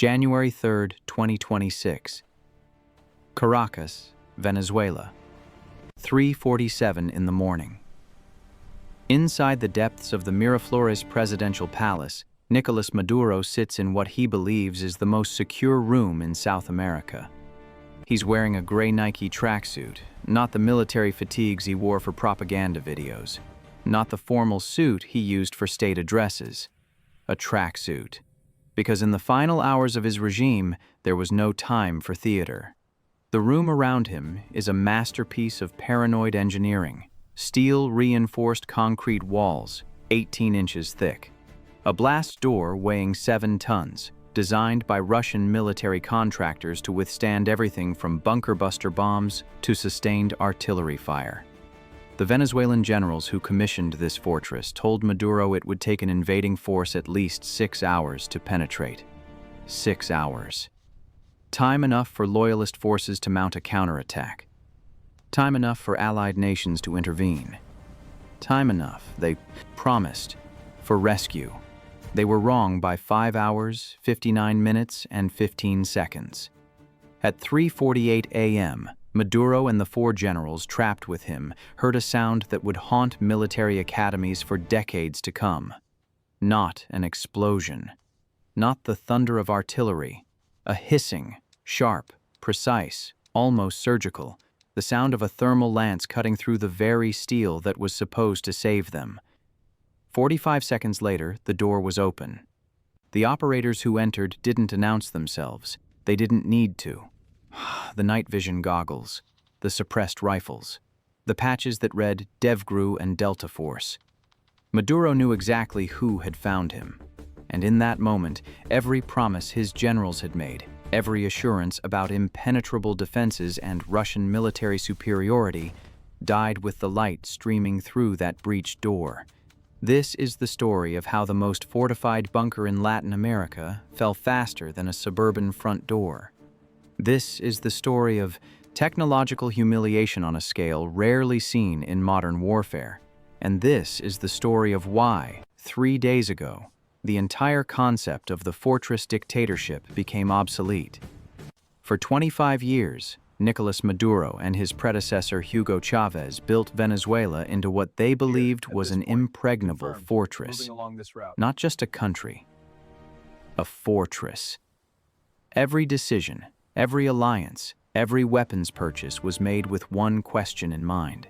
January 3, 2026. Caracas, Venezuela. 3:47 in the morning. Inside the depths of the Miraflores presidential palace, Nicolas Maduro sits in what he believes is the most secure room in South America. He's wearing a gray Nike tracksuit, not the military fatigues he wore for propaganda videos, not the formal suit he used for state addresses. A tracksuit. Because in the final hours of his regime, there was no time for theater. The room around him is a masterpiece of paranoid engineering. Steel-reinforced concrete walls, 18 inches thick. A blast door weighing 7 tons, designed by Russian military contractors to withstand everything from bunker-buster bombs to sustained artillery fire. The Venezuelan generals who commissioned this fortress told Maduro it would take an invading force at least 6 hours to penetrate. 6 hours. Time enough for loyalist forces to mount a counterattack. Time enough for allied nations to intervene. Time enough, they promised, for rescue. They were wrong by 5 hours, 59 minutes, and 15 seconds. At 3:48 a.m., Maduro and the 4 generals trapped with him heard a sound that would haunt military academies for decades to come. Not an explosion. Not the thunder of artillery. A hissing, sharp, precise, almost surgical, the sound of a thermal lance cutting through the very steel that was supposed to save them. 45 seconds later, the door was open. The operators who entered didn't announce themselves. They didn't need to. The night vision goggles, the suppressed rifles, the patches that read DevGru and Delta Force. Maduro knew exactly who had found him. And in that moment, every promise his generals had made, every assurance about impenetrable defenses and Russian military superiority, died with the light streaming through that breached door. This is the story of how the most fortified bunker in Latin America fell faster than a suburban front door. This is the story of technological humiliation on a scale rarely seen in modern warfare. And this is the story of why, 3 days ago, the entire concept of the fortress dictatorship became obsolete. For 25 years, Nicolas Maduro and his predecessor Hugo Chavez built Venezuela into what they believed was an impregnable fortress. Not just a country, a fortress. Every decision, every alliance, every weapons purchase was made with one question in mind.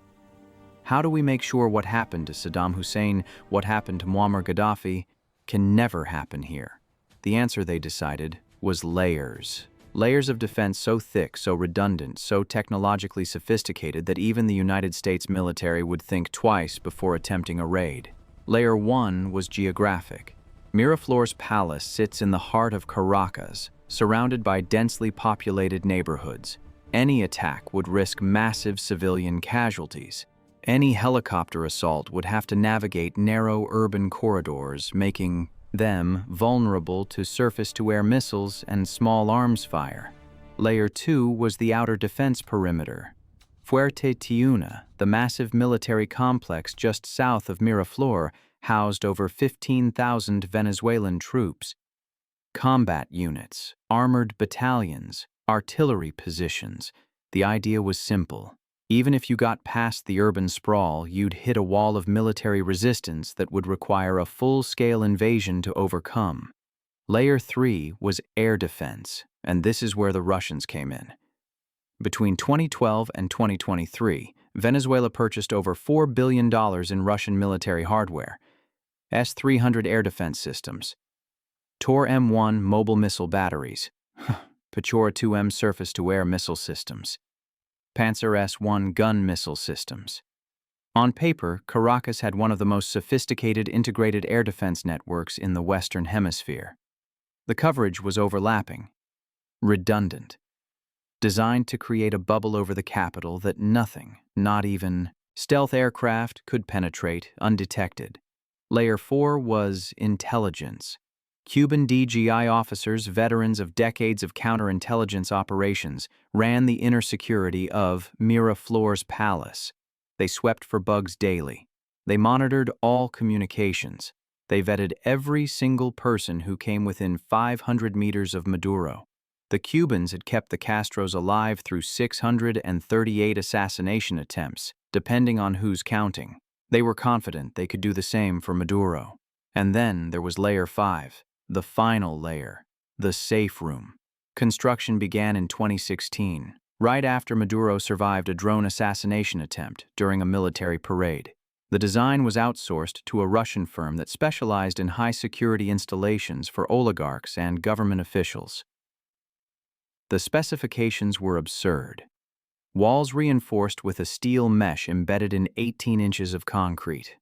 How do we make sure what happened to Saddam Hussein, what happened to Muammar Gaddafi, can never happen here? The answer, they decided, was layers. Layers of defense so thick, so redundant, so technologically sophisticated that even the United States military would think twice before attempting a raid. Layer 1 was geographic. Miraflores Palace sits in the heart of Caracas, surrounded by densely populated neighborhoods. Any attack would risk massive civilian casualties. Any helicopter assault would have to navigate narrow urban corridors, making them vulnerable to surface-to-air missiles and small arms fire. Layer 2 was the outer defense perimeter. Fuerte Tiuna, the massive military complex just south of Miraflores, housed over 15,000 Venezuelan troops. Combat units, armored battalions, artillery positions. The idea was simple. Even if you got past the urban sprawl, you'd hit a wall of military resistance that would require a full-scale invasion to overcome. Layer 3 was air defense, and this is where the Russians came in. Between 2012 and 2023, Venezuela purchased over $4 billion in Russian military hardware. S-300 air defense systems, Tor M1 mobile missile batteries, Pechora 2M surface-to-air missile systems, Panzer S-1 gun missile systems. On paper, Caracas had one of the most sophisticated integrated air defense networks in the Western Hemisphere. The coverage was overlapping, redundant, designed to create a bubble over the capital that nothing, not even stealth aircraft, could penetrate undetected. Layer 4 was intelligence. Cuban DGI officers, veterans of decades of counterintelligence operations, ran the inner security of Miraflores Palace. They swept for bugs daily. They monitored all communications. They vetted every single person who came within 500 meters of Maduro. The Cubans had kept the Castros alive through 638 assassination attempts, depending on who's counting. They were confident they could do the same for Maduro. And then there was Layer 5, the final layer, the safe room. Construction began in 2016, right after Maduro survived a drone assassination attempt during a military parade. The design was outsourced to a Russian firm that specialized in high-security installations for oligarchs and government officials. The specifications were absurd. Walls reinforced with a steel mesh embedded in 18 inches of concrete.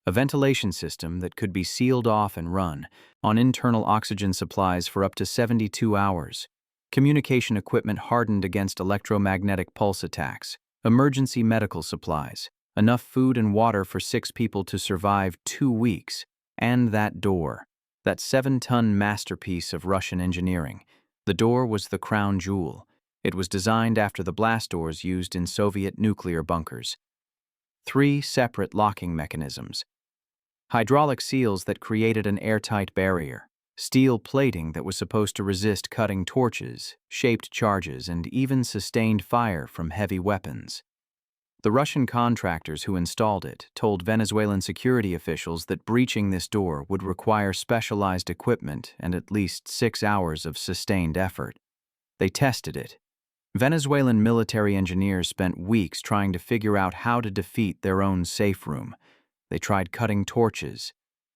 A ventilation system that could be sealed off and run on internal oxygen supplies for up to 72 hours. Communication equipment hardened against electromagnetic pulse attacks. Emergency medical supplies. Enough food and water for 6 people to survive 2 weeks. And that door. That 7-ton masterpiece of Russian engineering. The door was the crown jewel. It was designed after the blast doors used in Soviet nuclear bunkers. 3 separate locking mechanisms. Hydraulic seals that created an airtight barrier. Steel plating that was supposed to resist cutting torches, shaped charges, and even sustained fire from heavy weapons. The Russian contractors who installed it told Venezuelan security officials that breaching this door would require specialized equipment and at least 6 hours of sustained effort. They tested it. Venezuelan military engineers spent weeks trying to figure out how to defeat their own safe room. They tried cutting torches.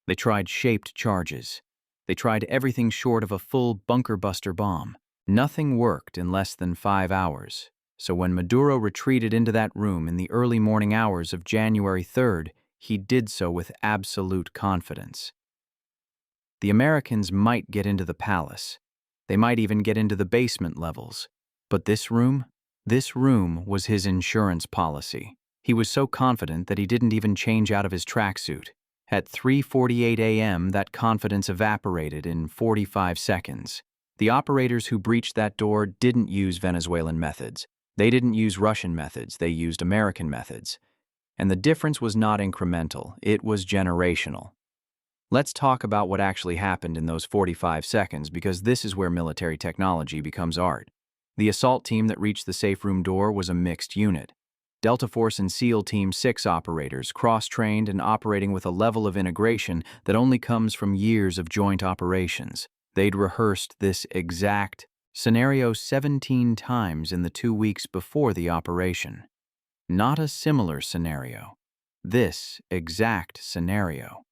They tried shaped charges. They tried everything short of a full bunker-buster bomb. Nothing worked in less than 5 hours. So when Maduro retreated into that room in the early morning hours of January 3rd, he did so with absolute confidence. The Americans might get into the palace. They might even get into the basement levels. But this room was his insurance policy. He was so confident that he didn't even change out of his tracksuit. At 3:48 a.m., that confidence evaporated in 45 seconds. The operators who breached that door didn't use Venezuelan methods. They didn't use Russian methods, they used American methods. And the difference was not incremental, it was generational. Let's talk about what actually happened in those 45 seconds, because this is where military technology becomes art. The assault team that reached the safe room door was a mixed unit. Delta Force and SEAL Team 6 operators, cross-trained and operating with a level of integration that only comes from years of joint operations. They'd rehearsed this exact scenario 17 times in the 2 weeks before the operation. Not a similar scenario. This exact scenario.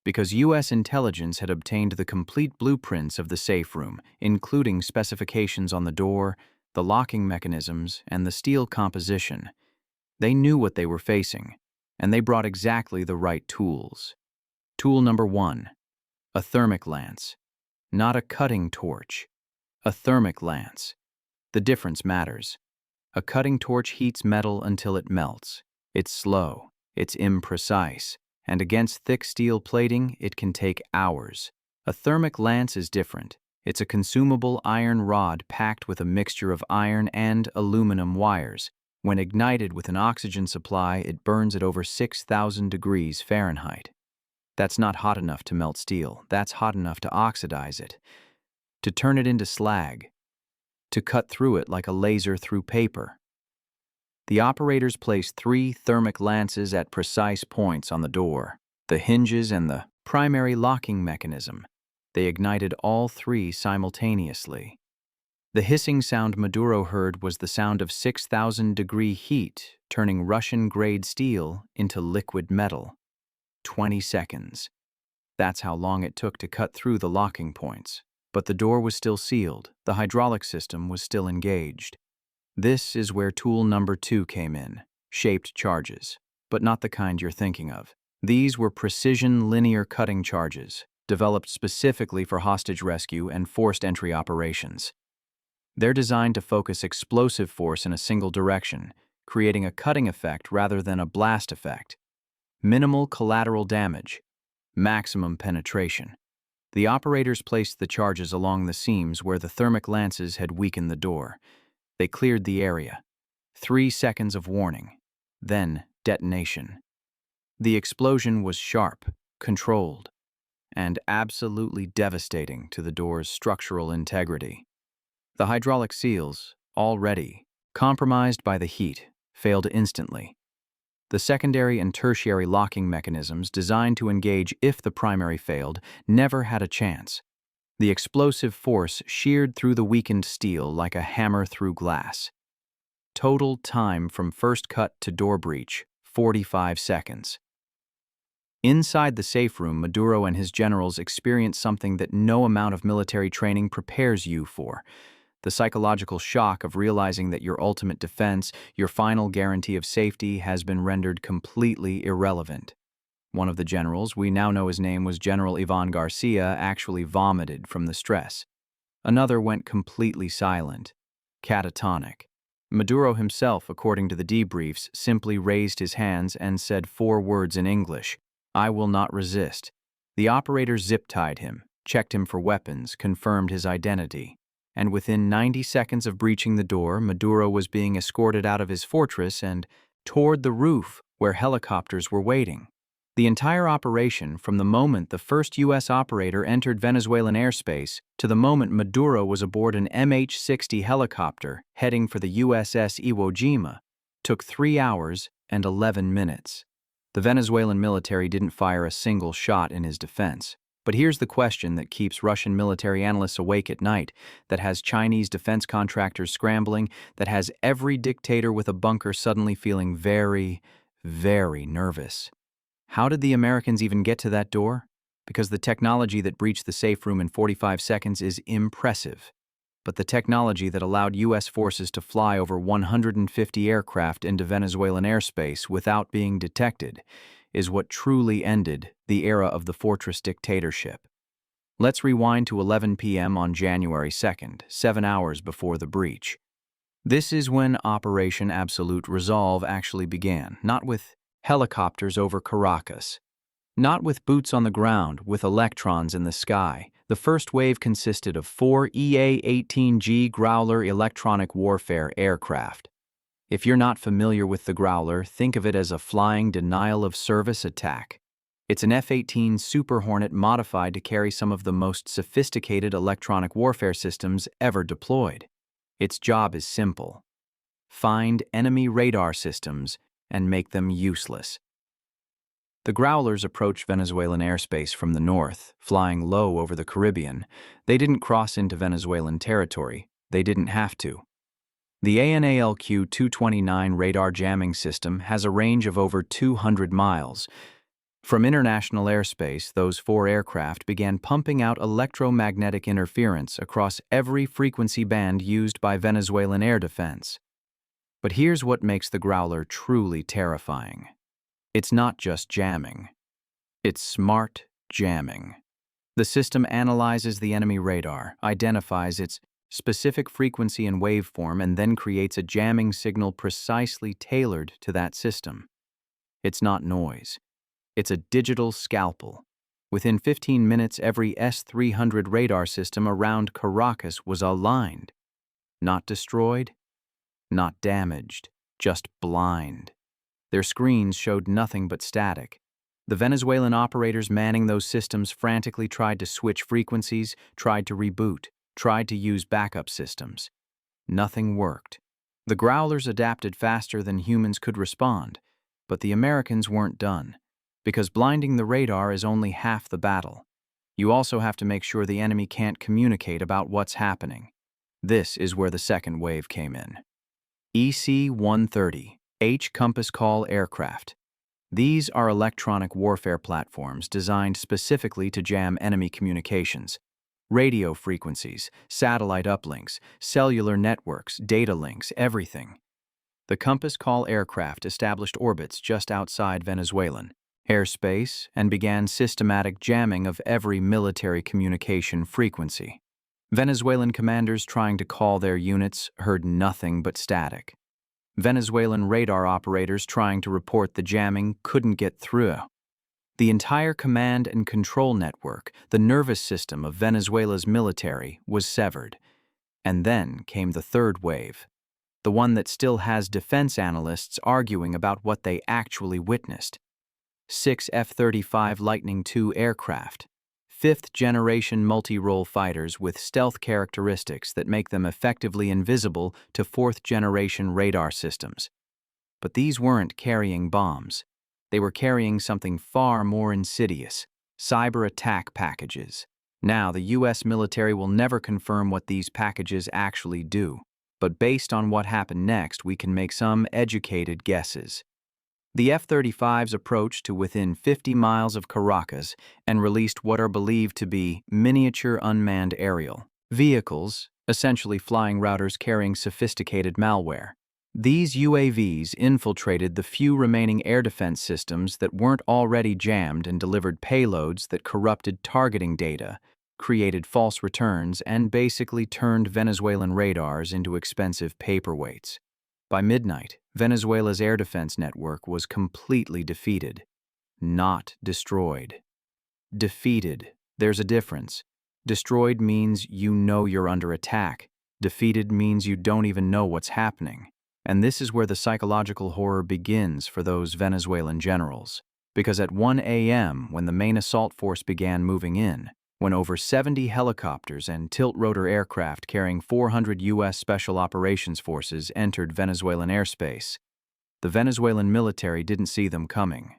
Because U.S. intelligence had obtained the complete blueprints of the safe room, including specifications on the door, the locking mechanisms, and the steel composition. They knew what they were facing, and they brought exactly the right tools. Tool number 1, a thermic lance. Not a cutting torch. A thermic lance. The difference matters. A cutting torch heats metal until it melts. It's slow, it's imprecise, and against thick steel plating, it can take hours. A thermic lance is different. It's a consumable iron rod packed with a mixture of iron and aluminum wires. When ignited with an oxygen supply, it burns at over 6,000 degrees Fahrenheit. That's not hot enough to melt steel. That's hot enough to oxidize it, to turn it into slag, to cut through it like a laser through paper. The operators placed 3 thermic lances at precise points on the door, the hinges and the primary locking mechanism. They ignited all 3 simultaneously. The hissing sound Maduro heard was the sound of 6,000-degree heat turning Russian-grade steel into liquid metal. 20 seconds. That's how long it took to cut through the locking points. But the door was still sealed, the hydraulic system was still engaged. This is where tool number 2 came in, shaped charges, but not the kind you're thinking of. These were precision linear cutting charges, developed specifically for hostage rescue and forced entry operations. They're designed to focus explosive force in a single direction, creating a cutting effect rather than a blast effect. Minimal collateral damage, maximum penetration. The operators placed the charges along the seams where the thermic lances had weakened the door. They cleared the area. 3 seconds of warning, then detonation. The explosion was sharp, controlled. and absolutely devastating to the door's structural integrity. The hydraulic seals, already compromised by the heat, failed instantly. The secondary and tertiary locking mechanisms designed to engage if the primary failed never had a chance. The explosive force sheared through the weakened steel like a hammer through glass. Total time from first cut to door breach, 45 seconds. Inside the safe room, Maduro and his generals experienced something that no amount of military training prepares you for. The psychological shock of realizing that your ultimate defense, your final guarantee of safety, has been rendered completely irrelevant. One of the generals, we now know his name was General Ivan Garcia, actually vomited from the stress. Another went completely silent, catatonic. Maduro himself, according to the debriefs, simply raised his hands and said 4 words in English: "I will not resist." The operator zip-tied him, checked him for weapons, confirmed his identity. And within 90 seconds of breaching the door, Maduro was being escorted out of his fortress and toward the roof where helicopters were waiting. The entire operation, from the moment the first U.S. operator entered Venezuelan airspace to the moment Maduro was aboard an MH-60 helicopter heading for the USS Iwo Jima, took 3 hours and 11 minutes. The Venezuelan military didn't fire a single shot in his defense. But here's the question that keeps Russian military analysts awake at night, that has Chinese defense contractors scrambling, that has every dictator with a bunker suddenly feeling very, very nervous. How did the Americans even get to that door? Because the technology that breached the safe room in 45 seconds is impressive. But the technology that allowed U.S. forces to fly over 150 aircraft into Venezuelan airspace without being detected is what truly ended the era of the fortress dictatorship. Let's rewind to 11 p.m. on January 2nd, 7 hours before the breach. This is when Operation Absolute Resolve actually began, not with helicopters over Caracas, not with boots on the ground, with electrons in the sky. The first wave consisted of 4 EA-18G Growler electronic warfare aircraft. If you're not familiar with the Growler, think of it as a flying denial-of-service attack. It's an F-18 Super Hornet modified to carry some of the most sophisticated electronic warfare systems ever deployed. Its job is simple: find enemy radar systems and make them useless. The Growlers approached Venezuelan airspace from the north, flying low over the Caribbean. They didn't cross into Venezuelan territory. They didn't have to. The ANALQ-229 radar jamming system has a range of over 200 miles. From international airspace, those 4 aircraft began pumping out electromagnetic interference across every frequency band used by Venezuelan air defense. But here's what makes the Growler truly terrifying. It's not just jamming. It's smart jamming. The system analyzes the enemy radar, identifies its specific frequency and waveform, and then creates a jamming signal precisely tailored to that system. It's not noise. It's a digital scalpel. Within 15 minutes, every S-300 radar system around Caracas was aligned. Not destroyed, not damaged, just blind. Their screens showed nothing but static. The Venezuelan operators manning those systems frantically tried to switch frequencies, tried to reboot, tried to use backup systems. Nothing worked. The Growlers adapted faster than humans could respond, but the Americans weren't done, because blinding the radar is only half the battle. You also have to make sure the enemy can't communicate about what's happening. This is where the second wave came in. EC-130, H-Compass Call aircraft. These are electronic warfare platforms designed specifically to jam enemy communications. Radio frequencies, satellite uplinks, cellular networks, data links, everything. The Compass Call aircraft established orbits just outside Venezuelan airspace and began systematic jamming of every military communication frequency. Venezuelan commanders trying to call their units heard nothing but static. Venezuelan radar operators trying to report the jamming couldn't get through. The entire command and control network, the nervous system of Venezuela's military, was severed. And then came the third wave, the one that still has defense analysts arguing about what they actually witnessed. 6 F-35 Lightning II aircraft, fifth-generation multi-role fighters with stealth characteristics that make them effectively invisible to fourth-generation radar systems. But these weren't carrying bombs. They were carrying something far more insidious: cyber attack packages. Now, the U.S. military will never confirm what these packages actually do, but based on what happened next, we can make some educated guesses. The F-35s approached to within 50 miles of Caracas and released what are believed to be miniature unmanned aerial vehicles, essentially flying routers carrying sophisticated malware. These UAVs infiltrated the few remaining air defense systems that weren't already jammed and delivered payloads that corrupted targeting data, created false returns, and basically turned Venezuelan radars into expensive paperweights. By midnight, Venezuela's air defense network was completely defeated. Not destroyed. Defeated. There's a difference. Destroyed means you know you're under attack. Defeated means you don't even know what's happening. And this is where the psychological horror begins for those Venezuelan generals. Because at 1 a.m., when the main assault force began moving in, when over 70 helicopters and tilt-rotor aircraft carrying 400 U.S. Special Operations Forces entered Venezuelan airspace, the Venezuelan military didn't see them coming.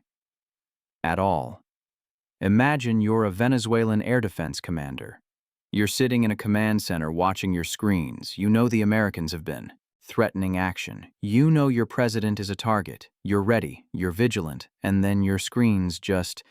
At all. Imagine you're a Venezuelan air defense commander. You're sitting in a command center watching your screens. You know the Americans have been threatening action. You know your president is a target. You're ready, you're vigilant, and then your screens just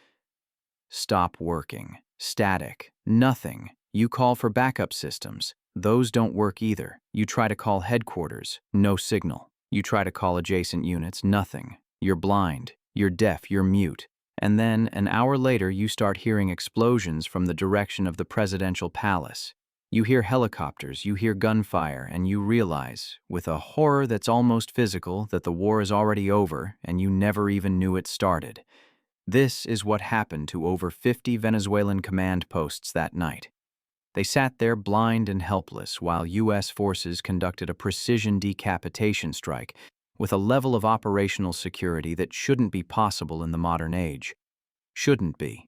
stop working. Static. Nothing. You call for backup systems. Those don't work either. You try to call headquarters. No signal. You try to call adjacent units. Nothing. You're blind. You're deaf. You're mute. And then, an hour later, you start hearing explosions from the direction of the presidential palace. You hear helicopters, you hear gunfire, and you realize, with a horror that's almost physical, that the war is already over and you never even knew it started. This is what happened to over 50 Venezuelan command posts that night. They sat there blind and helpless while U.S. forces conducted a precision decapitation strike with a level of operational security that shouldn't be possible in the modern age. Shouldn't be,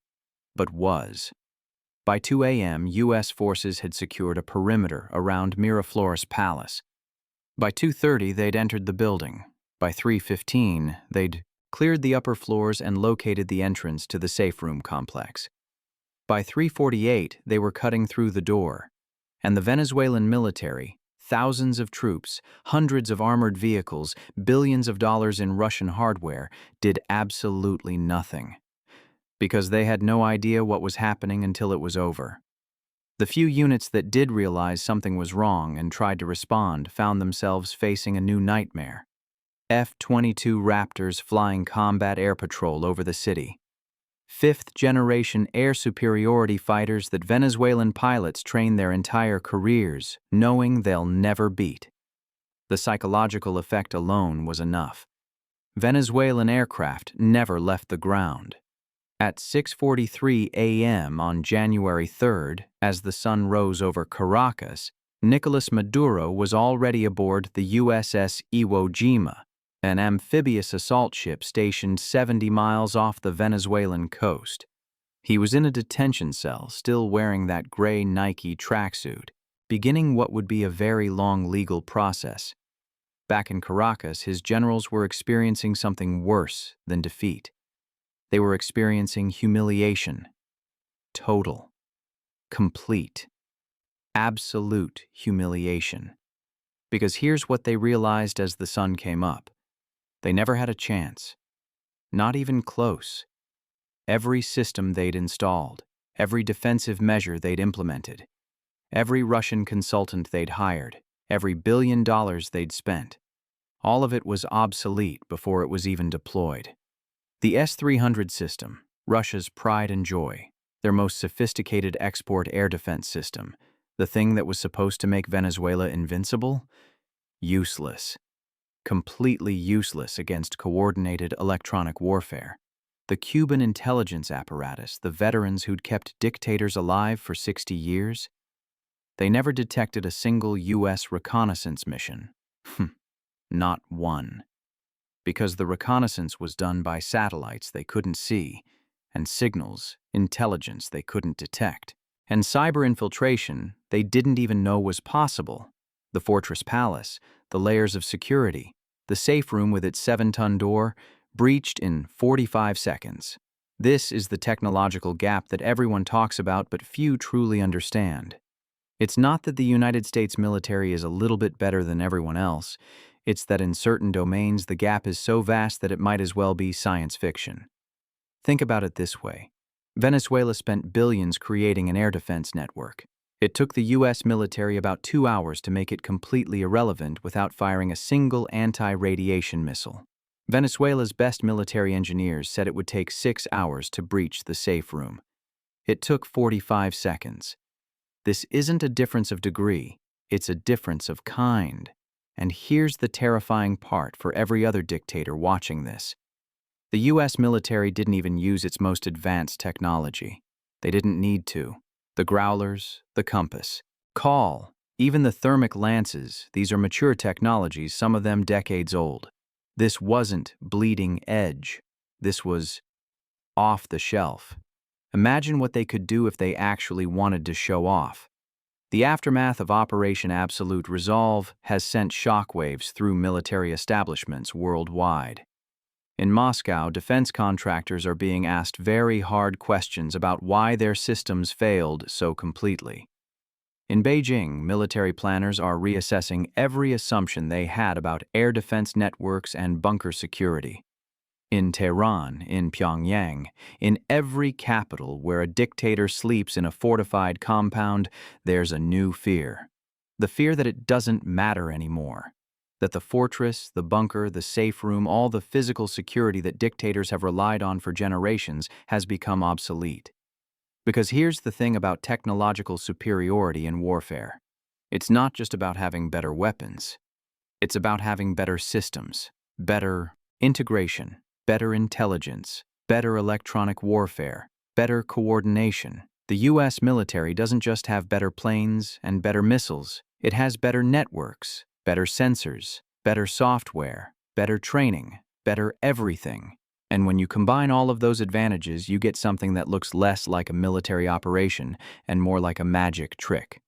but was. By 2 a.m., U.S. forces had secured a perimeter around Miraflores Palace. By 2:30, they'd entered the building. By 3:15, they'd cleared the upper floors and located the entrance to the safe room complex. By 3:48, they were cutting through the door, and the Venezuelan military, thousands of troops, hundreds of armored vehicles, billions of dollars in Russian hardware, did absolutely nothing. Because they had no idea what was happening until it was over. The few units that did realize something was wrong and tried to respond found themselves facing a new nightmare. F-22 Raptors flying combat air patrol over the city. Fifth-generation air superiority fighters that Venezuelan pilots train their entire careers, knowing they'll never beat. The psychological effect alone was enough. Venezuelan aircraft never left the ground. At 6:43 a.m. on January 3rd, as the sun rose over Caracas, Nicolas Maduro was already aboard the USS Iwo Jima, an amphibious assault ship stationed 70 miles off the Venezuelan coast. He was in a detention cell, still wearing that gray Nike tracksuit, beginning what would be a very long legal process. Back in Caracas, his generals were experiencing something worse than defeat. They were experiencing humiliation. Total. Complete. Absolute humiliation. Because here's what they realized as the sun came up. They never had a chance. Not even close. Every system they'd installed, every defensive measure they'd implemented, every Russian consultant they'd hired, every $1 billion they'd spent, all of it was obsolete before it was even deployed. The S-300 system, Russia's pride and joy, their most sophisticated export air defense system, the thing that was supposed to make Venezuela invincible? Useless. Completely useless against coordinated electronic warfare. The Cuban intelligence apparatus, the veterans who'd kept dictators alive for 60 years, they never detected a single U.S. reconnaissance mission. Not one. Because the reconnaissance was done by satellites they couldn't see, and signals intelligence they couldn't detect, and cyber infiltration they didn't even know was possible. The fortress palace, the layers of security, the safe room with its 7-ton door, breached in 45 seconds. This is the technological gap that everyone talks about but few truly understand. It's not that the United States military is a little bit better than everyone else. It's that in certain domains the gap is so vast that it might as well be science fiction. Think about it this way. Venezuela spent billions creating an air defense network. It took the U.S. military about 2 hours to make it completely irrelevant without firing a single anti-radiation missile. Venezuela's best military engineers said it would take 6 hours to breach the safe room. It took 45 seconds. This isn't a difference of degree, it's a difference of kind. And here's the terrifying part for every other dictator watching this. The U.S. military didn't even use its most advanced technology. They didn't need to. The growlers, the compass, call, even the thermic lances, these are mature technologies, some of them decades old. This wasn't bleeding edge. This was off the shelf. Imagine what they could do if they actually wanted to show off. The aftermath of Operation Absolute Resolve has sent shockwaves through military establishments worldwide. In Moscow, defense contractors are being asked very hard questions about why their systems failed so completely. In Beijing, military planners are reassessing every assumption they had about air defense networks and bunker security. In Tehran, in Pyongyang, in every capital where a dictator sleeps in a fortified compound, there's a new fear. The fear that it doesn't matter anymore. That the fortress, the bunker, the safe room, all the physical security that dictators have relied on for generations has become obsolete. Because here's the thing about technological superiority in warfare. It's not just about having better weapons. It's about having better systems, better integration, better intelligence, better electronic warfare, better coordination. The U.S. military doesn't just have better planes and better missiles. It has better networks, better sensors, better software, better training, better everything. And when you combine all of those advantages, you get something that looks less like a military operation and more like a magic trick.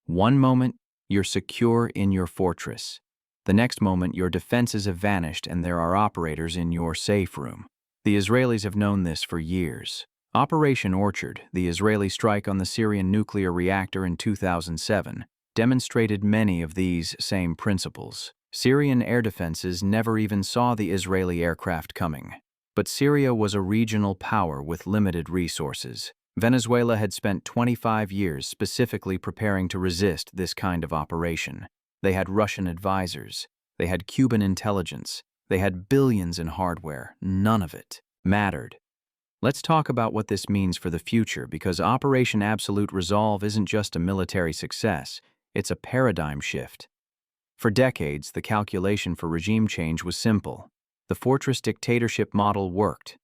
One moment, you're secure in your fortress. The next moment, your defenses have vanished and there are operators in your safe room. The Israelis have known this for years. Operation Orchard, the Israeli strike on the Syrian nuclear reactor in 2007, demonstrated many of these same principles. Syrian air defenses never even saw the Israeli aircraft coming. But Syria was a regional power with limited resources. Venezuela had spent 25 years specifically preparing to resist this kind of operation. They had Russian advisors. They had Cuban intelligence. They had billions in hardware. None of it mattered. Let's talk about what this means for the future, because Operation Absolute Resolve isn't just a military success, it's a paradigm shift. For decades, the calculation for regime change was simple. The fortress dictatorship model worked.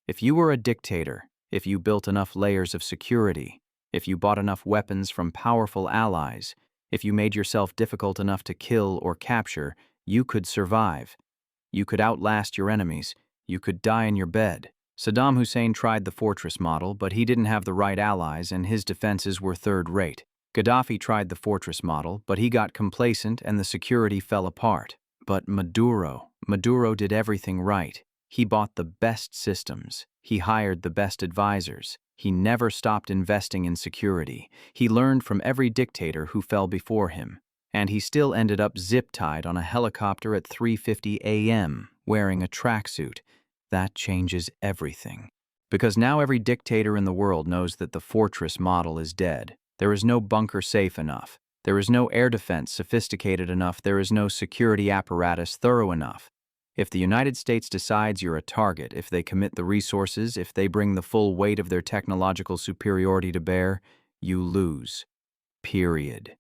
If you were a dictator, if you built enough layers of security, if you bought enough weapons from powerful allies, if you made yourself difficult enough to kill or capture, you could survive. You could outlast your enemies. You could die in your bed. Saddam Hussein tried the fortress model, but he didn't have the right allies and his defenses were third-rate. Gaddafi tried the fortress model, but he got complacent and the security fell apart. But Maduro did everything right. He bought the best systems. He hired the best advisors. He never stopped investing in security. He learned from every dictator who fell before him. And he still ended up zip-tied on a helicopter at 3:50 a.m., wearing a tracksuit. That changes everything. Because now every dictator in the world knows that the fortress model is dead. There is no bunker safe enough. There is no air defense sophisticated enough. There is no security apparatus thorough enough. If the United States decides you're a target, if they commit the resources, if they bring the full weight of their technological superiority to bear, you lose. Period.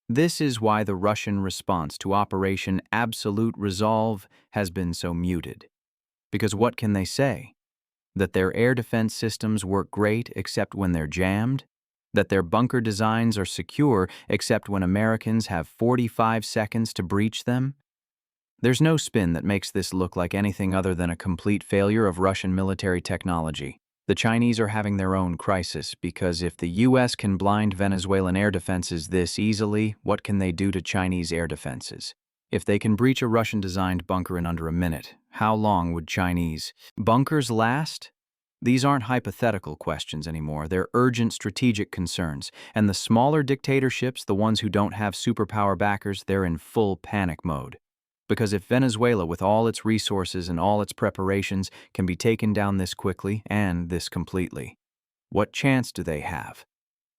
This is why the Russian response to Operation Absolute Resolve has been so muted. Because what can they say? That their air defense systems work great except when they're jammed? That their bunker designs are secure except when Americans have 45 seconds to breach them? There's no spin that makes this look like anything other than a complete failure of Russian military technology. The Chinese are having their own crisis because if the US can blind Venezuelan air defenses this easily, what can they do to Chinese air defenses? If they can breach a Russian-designed bunker in under a minute, how long would Chinese bunkers last? These aren't hypothetical questions anymore. They're urgent strategic concerns. And the smaller dictatorships, the ones who don't have superpower backers, they're in full panic mode. Because if Venezuela, with all its resources and all its preparations, can be taken down this quickly and this completely, what chance do they have?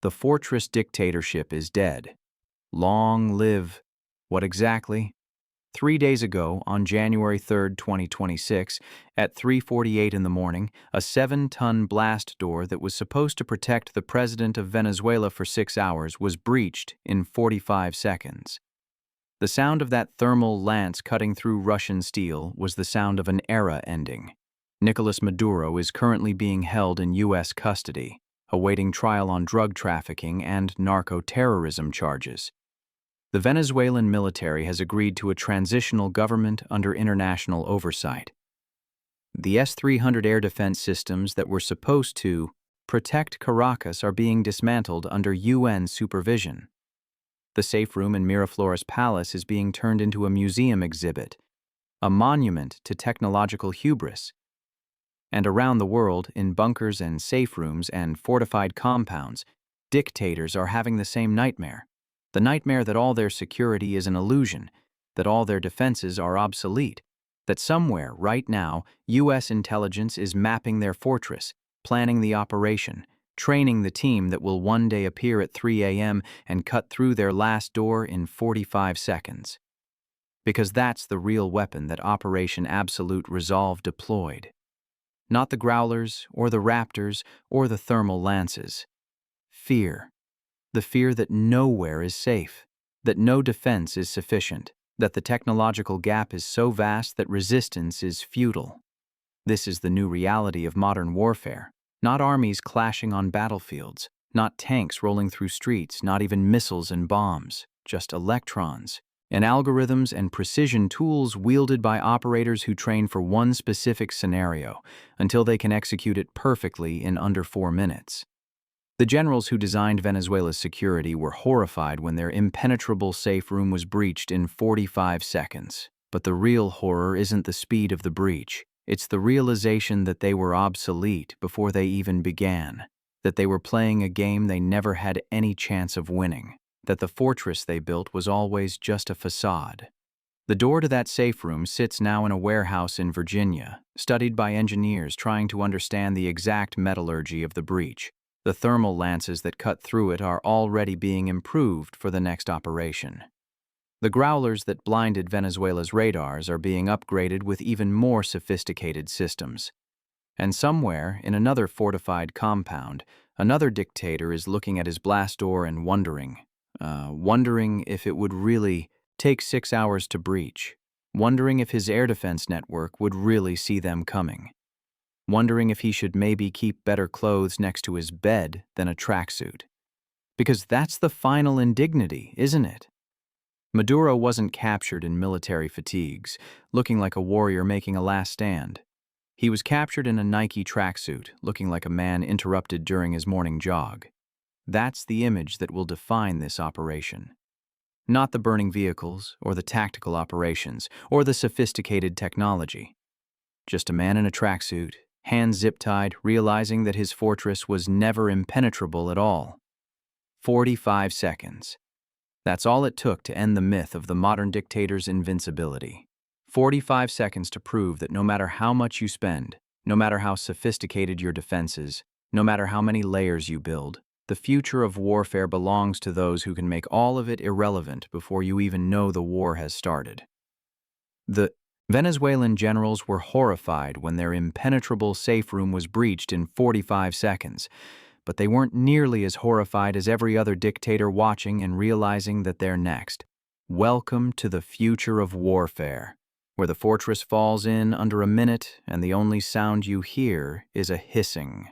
The fortress dictatorship is dead. Long live. What exactly? 3 days ago, on January 3, 2026, at 3:48 in the morning, a 7-ton blast door that was supposed to protect the president of Venezuela for 6 hours was breached in 45 seconds. The sound of that thermal lance cutting through Russian steel was the sound of an era ending. Nicolas Maduro is currently being held in U.S. custody, awaiting trial on drug trafficking and narco-terrorism charges. The Venezuelan military has agreed to a transitional government under international oversight. The S-300 air defense systems that were supposed to protect Caracas are being dismantled under UN supervision. The safe room in Miraflores Palace is being turned into a museum exhibit, a monument to technological hubris. And around the world, in bunkers and safe rooms and fortified compounds, dictators are having the same nightmare. The nightmare that all their security is an illusion, that all their defenses are obsolete, that somewhere, right now, U.S. intelligence is mapping their fortress, planning the operation, training the team that will one day appear at 3 a.m. and cut through their last door in 45 seconds. Because that's the real weapon that Operation Absolute Resolve deployed. Not the Growlers, or the Raptors, or the thermal lances. Fear. The fear that nowhere is safe, that no defense is sufficient, that the technological gap is so vast that resistance is futile. This is the new reality of modern warfare. Not armies clashing on battlefields, not tanks rolling through streets, not even missiles and bombs, just electrons, and algorithms and precision tools wielded by operators who train for one specific scenario until they can execute it perfectly in under 4 minutes. The generals who designed Venezuela's security were horrified when their impenetrable safe room was breached in 45 seconds. But the real horror isn't the speed of the breach. It's the realization that they were obsolete before they even began, that they were playing a game they never had any chance of winning, that the fortress they built was always just a facade. The door to that safe room sits now in a warehouse in Virginia, studied by engineers trying to understand the exact metallurgy of the breach. The thermal lances that cut through it are already being improved for the next operation. The Growlers that blinded Venezuela's radars are being upgraded with even more sophisticated systems. And somewhere, in another fortified compound, another dictator is looking at his blast door and wondering if it would really take 6 hours to breach, wondering if his air defense network would really see them coming. Wondering if he should maybe keep better clothes next to his bed than a tracksuit. Because that's the final indignity, isn't it? Maduro wasn't captured in military fatigues, looking like a warrior making a last stand. He was captured in a Nike tracksuit, looking like a man interrupted during his morning jog. That's the image that will define this operation. Not the burning vehicles, or the tactical operations, or the sophisticated technology. Just a man in a tracksuit, hands zip-tied, realizing that his fortress was never impenetrable at all. 45 seconds. That's all it took to end the myth of the modern dictator's invincibility. 45 seconds to prove that no matter how much you spend, no matter how sophisticated your defenses, no matter how many layers you build, the future of warfare belongs to those who can make all of it irrelevant before you even know the war has started. The Venezuelan generals were horrified when their impenetrable safe room was breached in 45 seconds, but they weren't nearly as horrified as every other dictator watching and realizing that they're next. Welcome to the future of warfare, where the fortress falls in under a minute and the only sound you hear is a hissing.